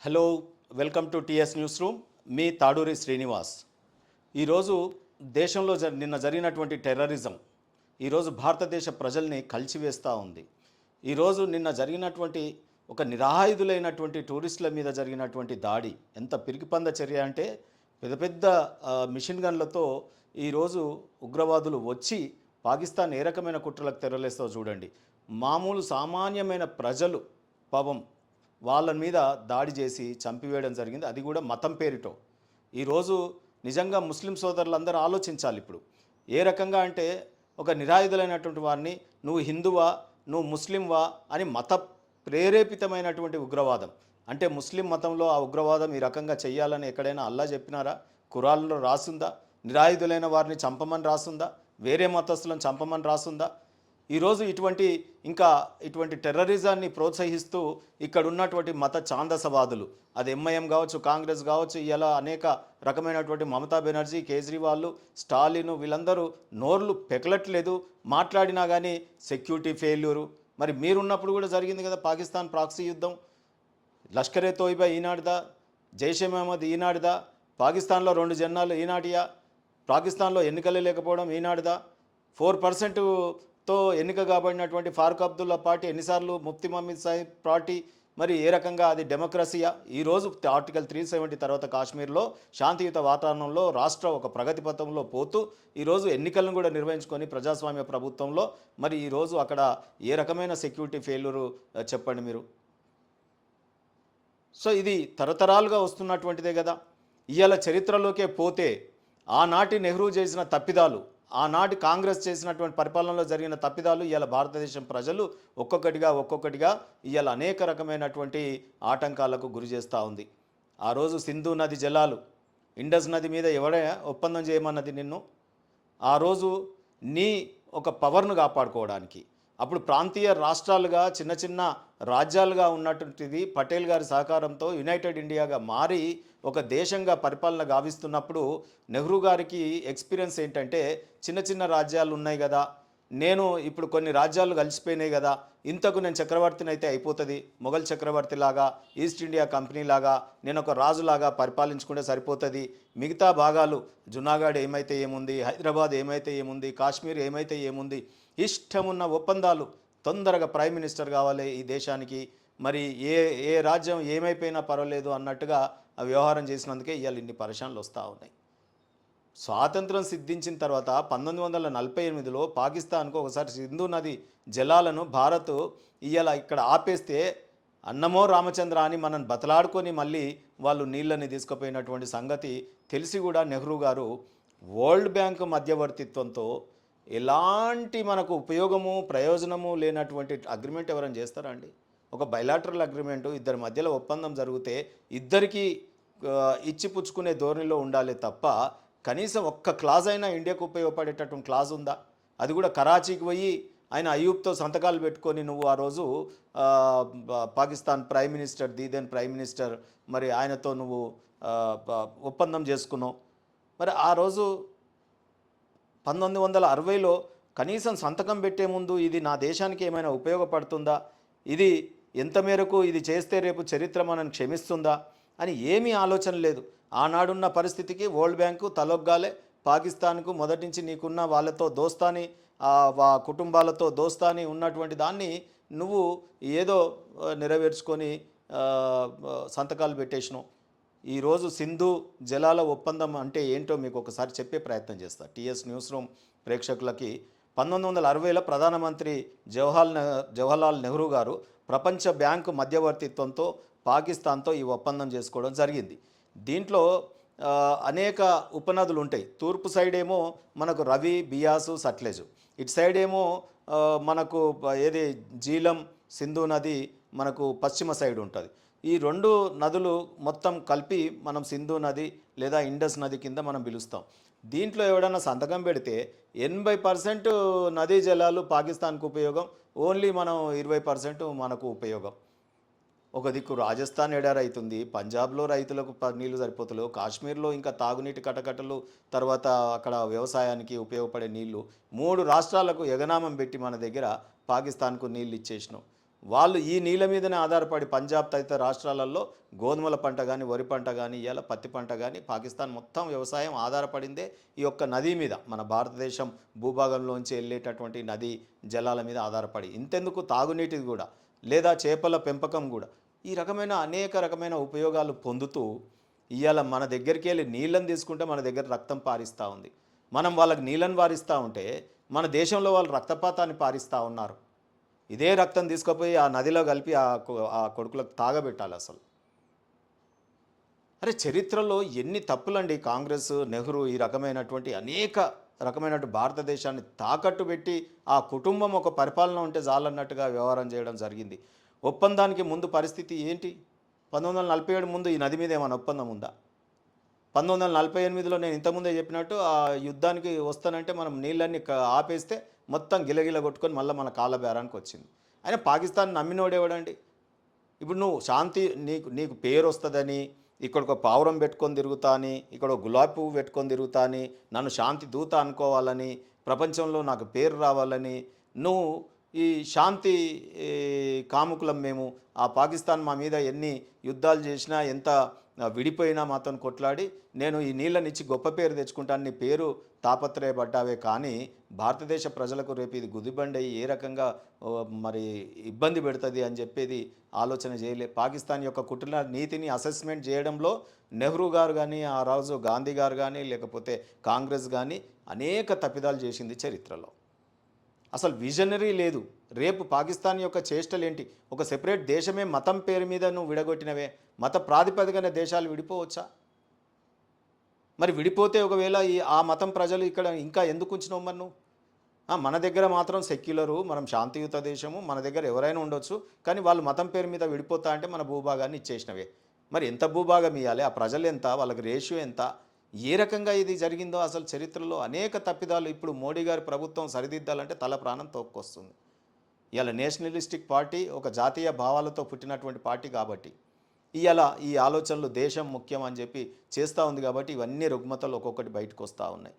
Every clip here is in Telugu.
Hello, welcome to TS news room. మీ తాడూరి శ్రీనివాస్. ఈరోజు దేశంలో నిన్న జరిగినటువంటి టెర్రరిజం ఈరోజు భారతదేశ ప్రజల్ని కలిచివేస్తూ ఉంది. ఈరోజు నిన్న జరిగినటువంటి ఒక నిరాయుధులైనటువంటి టూరిస్టుల మీద జరిగినటువంటి దాడి ఎంత పిరికిపంద చర్య అంటే పెద్ద పెద్ద మిషన్ గన్లతో ఈరోజు ఉగ్రవాదులు వచ్చి పాకిస్తాన్ ఏ రకమైన కుట్రలకు తెరలేస్తావు చూడండి. మామూలు సామాన్యమైన ప్రజలు పాపం వాళ్ళ మీద దాడి చేసి చంపివేయడం జరిగింది, అది కూడా మతం పేరిటో. ఈరోజు నిజంగా ముస్లిం సోదరులందరూ ఆలోచించాలి. ఇప్పుడు ఏ రకంగా అంటే ఒక నిరాయుధులైనటువంటి వారిని నువ్వు హిందువా, నువ్వు ముస్లింవా అని మత ప్రేరేపితమైనటువంటి ఉగ్రవాదం. అంటే ముస్లిం మతంలో ఆ ఉగ్రవాదం ఈ రకంగా చెయ్యాలని ఎక్కడైనా అల్లా చెప్పినారా? ఖురాన్లో రాసుందా? నిరాయుధులైన వారిని చంపమని రాసుందా? వేరే మతస్థులను చంపమని రాసుందా? ఈరోజు ఇటువంటి టెర్రరిజాన్ని ప్రోత్సహిస్తూ ఇక్కడ ఉన్నటువంటి మత ఛాందసవాదులు, అది ఎంఐఎం కావచ్చు, కాంగ్రెస్ కావచ్చు, ఇలా అనేక రకమైనటువంటి మమతా బెనర్జీ, కేజ్రీవాల్, స్టాలిన్ వీళ్ళందరూ నోర్లు పెకలట్లేదు. మాట్లాడినా కానీ సెక్యూరిటీ ఫెయిల్యూరు. మరి మీరున్నప్పుడు కూడా జరిగింది కదా పాకిస్తాన్ ప్రాక్సీ యుద్ధం. లష్కరే తోయిబా ఈనాడుదా, జైషే మహమ్మద్ ఈనాడుదా, పాకిస్తాన్లో 2 జెండాలు ఈనాటియా, పాకిస్తాన్లో ఎన్నికలే లేకపోవడం ఈనాడుదా, 4%తో ఎన్నిక కాబడినటువంటి ఫారూక్ అబ్దుల్లా పార్టీ ఎన్నిసార్లు ముఫ్తీ మహమ్మద్ సాహిబ్ పార్టీ, మరి ఏ రకంగా అది డెమోక్రసీయా? ఈరోజు ఆర్టికల్ 370 తర్వాత కాశ్మీర్లో శాంతియుత వాతావరణంలో రాష్ట్రం ఒక ప్రగతి పథంలో పోతూ ఈరోజు ఎన్నికలను కూడా నిర్వహించుకొని ప్రజాస్వామ్య ప్రభుత్వంలో మరి ఈరోజు అక్కడ ఏ రకమైన సెక్యూరిటీ ఫెయిల్యూరు చెప్పండి మీరు. సో ఇది తరతరాలుగా వస్తున్నటువంటిదే కదా. ఇవాళ చరిత్రలోకే పోతే ఆనాటి నెహ్రూ చేసిన తప్పిదాలు, ఆనాటి కాంగ్రెస్ చేసినటువంటి పరిపాలనలో జరిగిన తప్పిదాలు ఇవాళ భారతదేశం ప్రజలు ఒక్కొక్కటిగా ఇవాళ అనేక రకమైనటువంటి ఆటంకాలకు గురి చేస్తూ ఉంది. ఆ రోజు సింధు నది జలాలు, ఇండస్ నది మీద ఎవడే ఒప్పందం చేయమన్నది నిన్ను? ఆ రోజు నీ ఒక పవర్ను కాపాడుకోవడానికి అప్పుడు ప్రాంతీయ రాష్ట్రాలుగా చిన్న చిన్న రాజ్యాలుగా ఉన్నటువంటిది పటేల్ గారి సహకారంతో యునైటెడ్ ఇండియాగా మారి ఒక దేశంగా పరిపాలన గావిస్తున్నప్పుడు నెహ్రూ గారికి ఎక్స్పీరియన్స్ ఏంటంటే చిన్న చిన్న రాజ్యాలు ఉన్నాయి కదా, నేను ఇప్పుడు కొన్ని రాజ్యాలు కలిసిపోయినాయి కదా, ఇంతకు నేను చక్రవర్తిని అయితే అయిపోతుంది, మొఘల్ చక్రవర్తిలాగా, ఈస్ట్ ఇండియా కంపెనీలాగా నేను ఒక రాజులాగా పరిపాలించుకుంటే సరిపోతుంది. మిగతా భాగాలు జునాగఢ్ ఏమైతే ఏముంది, హైదరాబాద్ ఏమైతే ఏముంది, కాశ్మీర్ ఏమైతే ఏముంది, ఇష్టమున్న ఒప్పందాలు, తొందరగా ప్రైమ్ మినిస్టర్ కావాలి ఈ దేశానికి, మరి ఏ ఏ రాజ్యం ఏమైపోయినా పర్వాలేదు అన్నట్టుగా వ్యవహారం చేసినందుకే ఇవాళ ఇన్ని పరిశానలు వస్తూ ఉన్నాయి. స్వాతంత్రం సిద్ధించిన తర్వాత 1948లో పాకిస్తాన్కు ఒకసారి సింధు నది జలాలను భారత్ ఇవాళ ఇక్కడ ఆపేస్తే అన్నమో రామచంద్ర అని మనం బతలాడుకొని మళ్ళీ వాళ్ళు నీళ్ళని తీసుకుపోయినటువంటి సంగతి తెలిసి కూడా నెహ్రూ గారు వరల్డ్ బ్యాంక్ మధ్యవర్తిత్వంతో ఎలాంటి మనకు ఉపయోగము ప్రయోజనము లేనటువంటి అగ్రిమెంట్ ఎవరైనా చేస్తారా అండి? ఒక బైలాటరల్ అగ్రిమెంటు ఇద్దరి మధ్యలో ఒప్పందం జరిగితే ఇద్దరికీ ఇచ్చిపుచ్చుకునే ధోరణిలో ఉండాలి తప్ప కనీసం ఒక్క క్లాజ్ అయినా ఇండియాకు ఉపయోగపడేటటువంటి క్లాజ్ ఉందా? అది కూడా కరాచీకి పోయి ఆయన అయూబ్తో సంతకాలు పెట్టుకొని నువ్వు ఆ రోజు పాకిస్తాన్ ప్రైమ్ మినిస్టర్, దీదెన్ ప్రైమ్ మినిస్టర్, మరి ఆయనతో నువ్వు ఒప్పందం చేసుకున్నావు. మరి ఆ రోజు 1960లో కనీసం సంతకం పెట్టే ముందు ఇది నా దేశానికి ఏమైనా ఉపయోగపడుతుందా, ఇది ఎంత మేరకు ఇది చేస్తే రేపు చరిత్ర మనల్ని క్షమిస్తుందా అని ఏమీ ఆలోచన లేదు. ఆనాడున్న పరిస్థితికి వరల్డ్ బ్యాంకు తలొగ్గాలే. పాకిస్తాన్కు మొదటి నుంచి నీకున్న వాళ్ళతో దోస్తాని, కుటుంబాలతో దోస్తాని ఉన్నటువంటి దాన్ని నువ్వు ఏదో నెరవేర్చుకొని సంతకాలు పెట్టేసినావు. ఈరోజు సింధు జలాల ఒప్పందం అంటే ఏంటో మీకు ఒకసారి చెప్పే ప్రయత్నం చేస్తా టీఎస్ న్యూస్ రూమ్ ప్రేక్షకులకి. 1960లో ప్రధానమంత్రి జవహర్లాల్ నెహ్రూ గారు ప్రపంచ బ్యాంకు మధ్యవర్తిత్వంతో పాకిస్తాన్తో ఈ ఒప్పందం చేసుకోవడం జరిగింది. దీంట్లో అనేక ఉపనదులు ఉంటాయి. తూర్పు సైడ్ ఏమో మనకు రవి, బియాసు, సట్లెజ్, ఇటు సైడ్ ఏమో మనకు ఏది జీలం, సింధు నది మనకు పశ్చిమ సైడ్ ఉంటుంది. ఈ 2 నదులు మొత్తం కలిపి మనం సింధు నది లేదా ఇండస్ నది కింద మనం పిలుస్తాం. దీంట్లో ఎవడన్నా సంతకం పెడితే 80% నదీ జలాలు పాకిస్తాన్కు ఉపయోగం, ఓన్లీ మనం 20% మనకు ఉపయోగం. ఒక దిక్కు రాజస్థాన్ ఎడారైతుంది, పంజాబ్లో రైతులకు నీళ్లు సరిపోతలేవు, కాశ్మీర్లో ఇంకా తాగునీటి కటకటలు, తర్వాత అక్కడ వ్యవసాయానికి ఉపయోగపడే నీళ్లు, 3 రాష్ట్రాలకు ఎగనామం పెట్టి మన దగ్గర పాకిస్తాన్కు నీళ్ళు ఇచ్చేసినాం. వాళ్ళు ఈ నీళ్ళ మీదనే ఆధారపడి పంజాబ్ తదితర రాష్ట్రాలలో గోధుమల పంట కానీ వరి పంట కానీ ఇవాళ పత్తి పంట కానీ పాకిస్తాన్ మొత్తం వ్యవసాయం ఆధారపడిందే ఈ యొక్క నది మీద, మన భారతదేశం భూభాగంలోంచి వెళ్ళేటటువంటి నది జలాల మీద ఆధారపడి. ఇంతెందుకు తాగునీటిది కూడా, లేదా చేపల పెంపకం కూడా, ఈ రకమైన అనేక రకమైన ఉపయోగాలు పొందుతూ ఇవాళ మన దగ్గరికి వెళ్ళి నీళ్ళని తీసుకుంటే మన దగ్గర రక్తం పారిస్తూ ఉంది. మనం వాళ్ళకి నీళ్ళని పారిస్తూ ఉంటే మన దేశంలో వాళ్ళు రక్తపాతాన్ని పారిస్తూ ఉన్నారు. ఇదే రక్తం తీసుకుపోయి ఆ నదిలో కలిపి ఆ కొడుకులకు తాగబెట్టాలి అసలు. అరే చరిత్రలో ఎన్ని తప్పులండి. కాంగ్రెస్, నెహ్రూ ఈ రకమైనటువంటి అనేక రకమైనటువంటి భారతదేశాన్ని తాకట్టు పెట్టి ఆ కుటుంబం ఒక పరిపాలన ఉంటే చాలన్నట్టుగా వ్యవహారం చేయడం జరిగింది. ఒప్పందానికి ముందు పరిస్థితి ఏంటి? 1947 ముందు ఈ నది మీద ఏమైనా ఒప్పందం ఉందా? 1948లో నేను ఇంతకుముందే చెప్పినట్టు ఆ యుద్ధానికి వస్తానంటే మనం నీళ్ళన్నీ ఆపేస్తే మొత్తం గిలగిల కొట్టుకొని మళ్ళీ మన కాళ్ళ బేరానికి వచ్చింది. అయినా పాకిస్తాన్ నమ్మినోడేవాడండి? ఇప్పుడు నువ్వు శాంతి, నీకు పేరు వస్తుందని, ఇక్కడ ఒక పావురం పెట్టుకొని తిరుగుతా అని, ఇక్కడ ఒక గులాబీ పువ్వు పెట్టుకొని తిరుగుతా అని, నన్ను శాంతి దూత అనుకోవాలని, ప్రపంచంలో నాకు పేరు రావాలని, నువ్వు ఈ శాంతి కాముకులం మేము, ఆ పాకిస్తాన్ మా మీద ఎన్ని యుద్ధాలు చేసినా, ఎంత విడిపోయినా మాతో కొట్లాడి నేను ఈ నీళ్ళనిచ్చి గొప్ప పేరు తెచ్చుకుంటాను, నీ పేరు తాపత్రయపడ్డావే కానీ భారతదేశ ప్రజలకు రేపు ఇది గుదిబండి ఏ రకంగా మరి ఇబ్బంది పెడుతుంది అని చెప్పేది ఆలోచన చేయలే. పాకిస్తాన్ యొక్క కుటుంబ నీతిని అసెస్మెంట్ చేయడంలో నెహ్రూ గారు కానీ, ఆ రోజు గాంధీ గారు కానీ, లేకపోతే కాంగ్రెస్ కానీ అనేక తప్పిదాలు చేసింది చరిత్రలో. అసలు విజనరీ లేదు. రేపు పాకిస్తాన్ యొక్క చేష్టలు ఏంటి? ఒక సెపరేట్ దేశమే మతం పేరు మీద నువ్వు విడగొట్టినవే. మత ప్రాతిపదికన దేశాలు విడిపోవచ్చా? మరి విడిపోతే ఒకవేళ ఆ మతం ప్రజలు ఇక్కడ ఇంకా ఎందుకు ఉంచినావు మరి నువ్వు? మన దగ్గర మాత్రం సెక్యులరు, మనం శాంతియుత దేశము, మన దగ్గర ఎవరైనా ఉండొచ్చు, కానీ వాళ్ళు మతం పేరు మీద విడిపోతా అంటే మన భూభాగాన్ని ఇచ్చేసినవే. మరి ఎంత భూభాగం ఇవ్వాలి? ఆ ప్రజలు ఎంత? వాళ్ళకి రేషియో ఎంత? ఏ రకంగా ఇది జరిగిందో అసలు చరిత్రలో అనేక తప్పిదాలు. ఇప్పుడు మోడీ గారి ప్రభుత్వం సరిదిద్దాలంటే తల ప్రాణం తోక్కొస్తుంది. ఇవాళ నేషనలిస్టిక్ పార్టీ, ఒక జాతీయ భావాలతో పుట్టినటువంటి పార్టీ కాబట్టి ఇవాళ ఈ ఆలోచనలు దేశం ముఖ్యం అని చెప్పి చేస్తూ ఉంది కాబట్టి ఇవన్నీ రుగ్మతలు ఒక్కొక్కటి బయటకు వస్తూ ఉన్నాయి.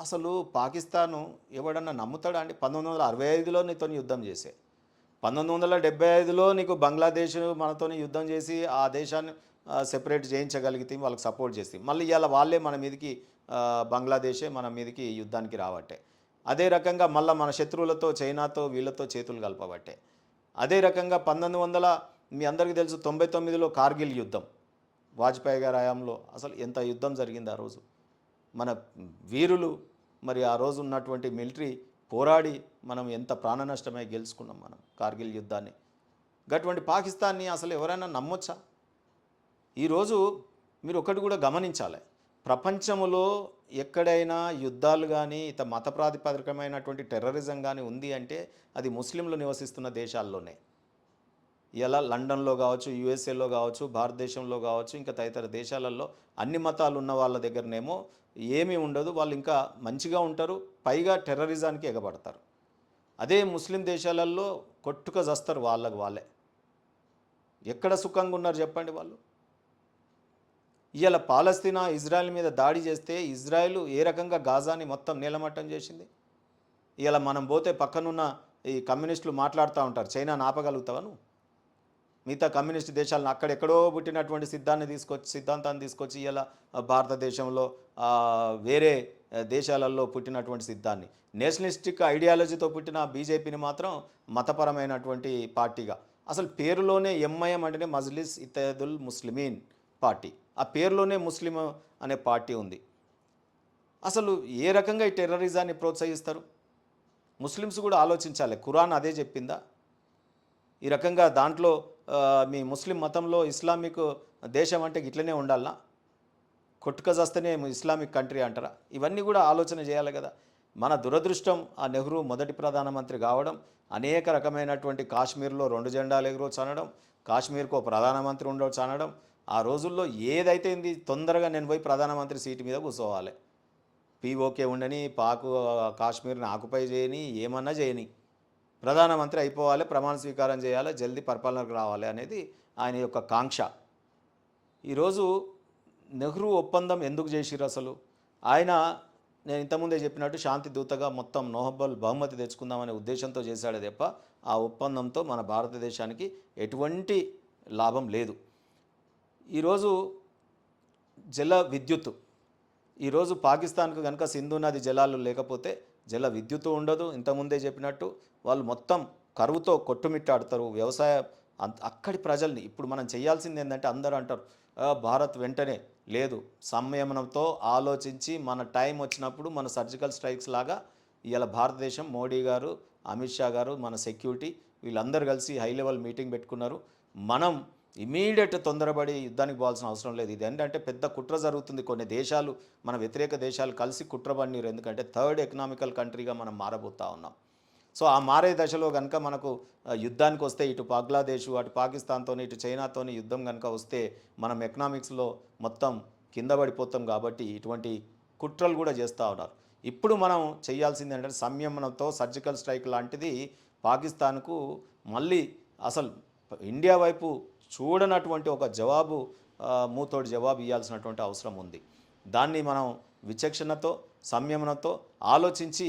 అసలు పాకిస్తాను ఎవడన్నా నమ్ముతాడా అండి? 1965లో నీతో యుద్ధం చేసే, 1975లో నీకు బంగ్లాదేశ్ మనతో యుద్ధం చేసి ఆ దేశాన్ని సెపరేట్ చేయించగలిగితే వాళ్ళకి సపోర్ట్ చేస్తే, మళ్ళీ ఇవాళ వాళ్ళే మన మీదకి బంగ్లాదేశే మన మీదకి యుద్ధానికి రావట్టే. అదే రకంగా మళ్ళీ మన శత్రువులతో, చైనాతో, వీళ్ళతో చేతులు కలపబట్టే. అదే రకంగా 1900 మీ అందరికీ తెలుసు 99లో కార్గిల్ యుద్ధం, వాజ్పేయి గారి హయాంలో అసలు ఎంత యుద్ధం జరిగింది ఆ రోజు. మన వీరులు మరి ఆ రోజు ఉన్నటువంటి మిలిటరీ పోరాడి మనం ఎంత ప్రాణ నష్టమై గెలుచుకున్నాం మనం కార్గిల్ యుద్ధాన్ని. అటువంటి పాకిస్తాన్ని అసలు ఎవరైనా నమ్మొచ్చా? ఈరోజు మీరు ఒకటి కూడా గమనించాలి, ప్రపంచంలో ఎక్కడైనా యుద్ధాలు కానీ మత ప్రాతిపదికమైనటువంటి టెర్రరిజం కానీ ఉంది అంటే అది ముస్లింలు నివసిస్తున్న దేశాల్లోనే. ఇలా లండన్లో కావచ్చు, యుఎస్ఏలో కావచ్చు, భారతదేశంలో కావచ్చు, ఇంకా తదితర దేశాలలో అన్ని మతాలు ఉన్న వాళ్ళ దగ్గరనేమో ఏమీ ఉండదు, వాళ్ళు ఇంకా మంచిగా ఉంటారు, పైగా టెర్రరిజానికి ఎగబడతారు. అదే ముస్లిం దేశాలలో కొట్టుక చస్తారు వాళ్ళకు వాళ్ళే. ఎక్కడ సుఖంగా ఉన్నారు చెప్పండి వాళ్ళు? ఇవాళ పాలస్తీనా ఇజ్రాయెల్ మీద దాడి చేస్తే ఇజ్రాయెల్ ఏ రకంగా గాజాని మొత్తం నీలమట్టం చేసింది. ఇవాళ మనం పోతే పక్కనున్న ఈ కమ్యూనిస్టులు మాట్లాడుతూ ఉంటారు, చైనాను ఆపగలుగుతావా నువ్వు? మిగతా కమ్యూనిస్ట్ దేశాలను అక్కడెక్కడో పుట్టినటువంటి సిద్ధాంతాన్ని తీసుకొచ్చి ఇలా భారతదేశంలో వేరే దేశాలలో పుట్టినటువంటి సిద్ధాన్ని, నేషనలిస్టిక్ ఐడియాలజీతో పుట్టిన బీజేపీని మాత్రం మతపరమైనటువంటి పార్టీగా, అసలు పేరులోనే ఎంఐఎం అంటేనే మజ్లిస్ ఇత్తేహాదుల్ ముస్లిమీన్ పార్టీ, ఆ పేరులోనే ముస్లిం అనే పార్టీ ఉంది. అసలు ఏ రకంగా ఈ టెర్రరిజాన్ని ప్రోత్సహిస్తారు? ముస్లిమ్స్ కూడా ఆలోచించాలి. ఖురాన్ అదే చెప్పిందా? ఈ రకంగా దాంట్లో మీ ముస్లిం మతంలో ఇస్లామిక్ దేశం అంటే ఇట్లనే ఉండాలనా? కొట్టుక చేస్తేనే ఇస్లామిక్ కంట్రీ అంటారా? ఇవన్నీ కూడా ఆలోచన చేయాలి కదా. మన దురదృష్టం ఆ నెహ్రూ మొదటి ప్రధానమంత్రి కావడం, అనేక రకమైనటువంటి కాశ్మీర్లో 2 జెండాలు ఎగురవచ్చు అనడం, కాశ్మీర్కు ప్రధానమంత్రి ఉండవచ్చు అనడం. ఆ రోజుల్లో ఏదైతే తొందరగా నేను పోయి ప్రధానమంత్రి సీటు మీద కూర్చోవాలి, పీఓకే ఉండని, కాశ్మీర్ని ఆకుపై చేయని, ఏమన్నా చేయని, ప్రధానమంత్రి అయిపోవాలి, ప్రమాణ స్వీకారం చేయాలి, జల్దీ పరిపాలనకు రావాలి అనేది ఆయన యొక్క కాంక్ష. ఈరోజు నెహ్రూ ఒప్పందం ఎందుకు చేసిరు? అసలు ఆయన నేను ఇంతకుముందే చెప్పినట్టు శాంతి దూతగా మొత్తం నోబెల్ బహుమతి తెచ్చుకుందామనే ఉద్దేశంతో చేశాడే తప్ప ఆ ఒప్పందంతో మన భారతదేశానికి ఎటువంటి లాభం లేదు. ఈరోజు జల విద్యుత్తు, ఈరోజు పాకిస్తాన్కు కనుక సింధు నది జలాలు లేకపోతే జల విద్యుత్తు ఉండదు. ఇంతకుముందే చెప్పినట్టు వాళ్ళు మొత్తం కరువుతో కొట్టుమిట్టాడతారు. అక్కడి ప్రజల్ని ఇప్పుడు మనం చేయాల్సింది ఏంటంటే, అందరూ అంటారు భారత్ వెంటనే లేదు, సంయమనంతో ఆలోచించి మన టైం వచ్చినప్పుడు మన సర్జికల్ స్ట్రైక్స్ లాగా ఇవాళ భారతదేశం మోడీ గారు, అమిత్ షా గారు, మన సెక్యూరిటీ వీళ్ళందరూ కలిసి హై లెవెల్ మీటింగ్ పెట్టుకున్నారు. మనం ఇమీడియట్ తొందరపడి యుద్ధానికి పోవాల్సిన అవసరం లేదు. ఇది ఏంటంటే పెద్ద కుట్ర జరుగుతుంది. కొన్ని దేశాలు, మన వ్యతిరేక దేశాలు కలిసి కుట్ర పన్నీరు. ఎందుకంటే థర్డ్ ఎకనామికల్ కంట్రీగా మనం మారబోతా ఉన్నాం. సో ఆ మారే దశలో కనుక మనకు యుద్ధానికి వస్తే, ఇటు బంగ్లాదేశ్, అటు పాకిస్తాన్తో, ఇటు చైనాతో యుద్ధం కనుక వస్తే మనం ఎకనామిక్స్లో మొత్తం కింద పడిపోతాం. కాబట్టి ఇటువంటి కుట్రలు కూడా చేస్తూ ఉన్నారు. ఇప్పుడు మనం చేయాల్సింది ఏంటంటే సంయమనంతో సర్జికల్ స్ట్రైక్ లాంటిది పాకిస్తాన్కు మళ్ళీ అసలు ఇండియా వైపు చూడనటువంటి ఒక జవాబు, మూతోడి జవాబు ఇవ్వాల్సినటువంటి అవసరం ఉంది. దాన్ని మనం విచక్షణతో సంయమనంతో ఆలోచించి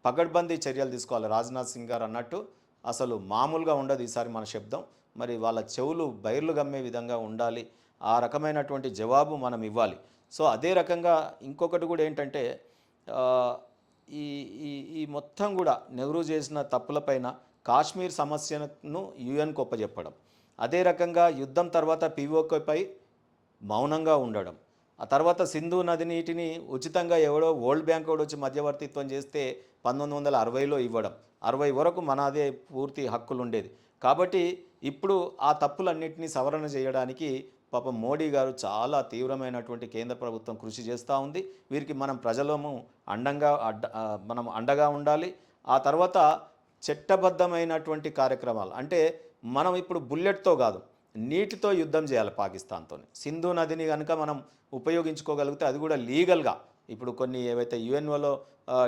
పగడ్బందీ చర్యలు తీసుకోవాలి. రాజ్నాథ్ సింగ్ గారు అన్నట్టు అసలు మామూలుగా ఉండదు ఈసారి మన శబ్దం. మరి వాళ్ళ చెవులు బైర్లు గమ్మే విధంగా ఉండాలి. ఆ రకమైనటువంటి జవాబు మనం ఇవ్వాలి. సో అదే రకంగా ఇంకొకటి కూడా ఏంటంటే, ఈ ఈ ఈ మొత్తం కూడా నెహ్రూ చేసిన తప్పులపైన కాశ్మీర్ సమస్యను యుఎన్కు ఒప్పజెప్పడం, అదే రకంగా యుద్ధం తర్వాత పీఓకేపై మౌనంగా ఉండడం, ఆ తర్వాత సింధు నది నీటిని ఉచితంగా ఎవడో వరల్డ్ బ్యాంక్ కూడా వచ్చి మధ్యవర్తిత్వం చేస్తే 1960లో ఇవ్వడం, 60 వరకు మనదే పూర్తి హక్కులు ఉండేది. కాబట్టి ఇప్పుడు ఆ తప్పులన్నింటినీ సవరణ చేయడానికి పాపం మోడీ గారు చాలా తీవ్రమైనటువంటి కేంద్ర ప్రభుత్వం కృషి చేస్తూ ఉంది. వీరికి మనం ప్రజలము మనం అండగా ఉండాలి. ఆ తర్వాత చట్టబద్ధమైనటువంటి కార్యక్రమాలు, అంటే మనం ఇప్పుడు బుల్లెట్తో కాదు, నీటితో యుద్ధం చేయాలి పాకిస్తాన్తో. సింధు నదిని కనుక మనం ఉపయోగించుకోగలిగితే అది కూడా లీగల్గా, ఇప్పుడు కొన్ని ఏవైతే యుఎన్ఓలో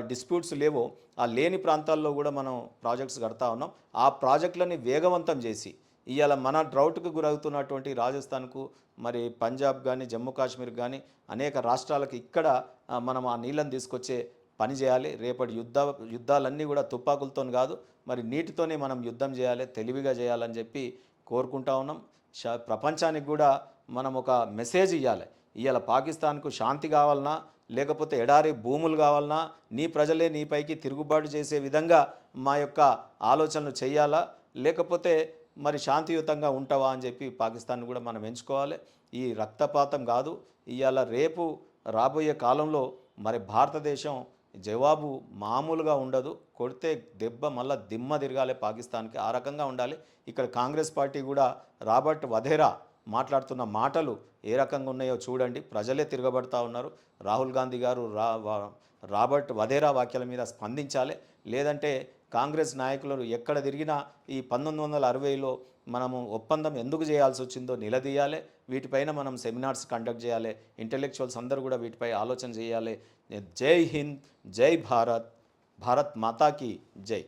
డిస్ప్యూట్స్ లేవో ఆ లేని ప్రాంతాల్లో కూడా మనం ప్రాజెక్ట్స్ కడతా ఉన్నాం. ఆ ప్రాజెక్టులని వేగవంతం చేసి ఇవాళ మన డ్రౌట్కు గురవుతున్నటువంటి రాజస్థాన్కు, మరి పంజాబ్ కానీ, జమ్మూ కాశ్మీర్ కానీ అనేక రాష్ట్రాలకు ఇక్కడ మనం ఆ నీళ్ళని తీసుకొచ్చే పని చేయాలి. రేపటి యుద్ధాలన్నీ కూడా తుపాకులతో కాదు, మరి నీటితోనే మనం యుద్ధం చేయాలి, తెలివిగా చేయాలని చెప్పి కోరుకుంటా ఉన్నాం. ప్రపంచానికి కూడా మనం ఒక మెసేజ్ ఇవ్వాలి. ఇవాళ పాకిస్తాన్కు శాంతి కావాలన్నా, లేకపోతే ఎడారి భూములు కావాలన్నా, నీ ప్రజలే నీపైకి తిరుగుబాటు చేసే విధంగా మా యొక్క ఆలోచనలు చేయాలా, లేకపోతే మరి శాంతియుతంగా ఉంటావా అని చెప్పి పాకిస్తాన్ కూడా మనం ఎంచుకోవాలి. ఈ రక్తపాతం కాదు. ఇవాళ రేపు రాబోయే కాలంలో మరి భారతదేశం జవాబు మామూలుగా ఉండదు. కొడితే దెబ్బ మళ్ళా దిమ్మ తిరగాలి పాకిస్తాన్కి. ఆ రకంగా ఉండాలి. ఇక్కడ కాంగ్రెస్ పార్టీ కూడా రాబర్ట్ వధేరా మాట్లాడుతున్న మాటలు ఏ రకంగా ఉన్నాయో చూడండి. ప్రజలే తిరగబడతా ఉన్నారు. రాహుల్ గాంధీ గారు రాబర్ట్ వధేరా వ్యాఖ్యల మీద స్పందించాలి. లేదంటే కాంగ్రెస్ నాయకులు ఎక్కడ తిరిగినా ఈ 1960లో మనము ఒప్పందం ఎందుకు చేయాల్సి వచ్చిందో నిలదీయాలి. వీటిపైన మనం సెమినార్స్ కండక్ట్ చేయాలి. ఇంటెలెక్చువల్స్ అందరూ కూడా వీటిపై ఆలోచన చేయాలి. జై హింద్, జై భారత్, భారత్ మాతాకి జై.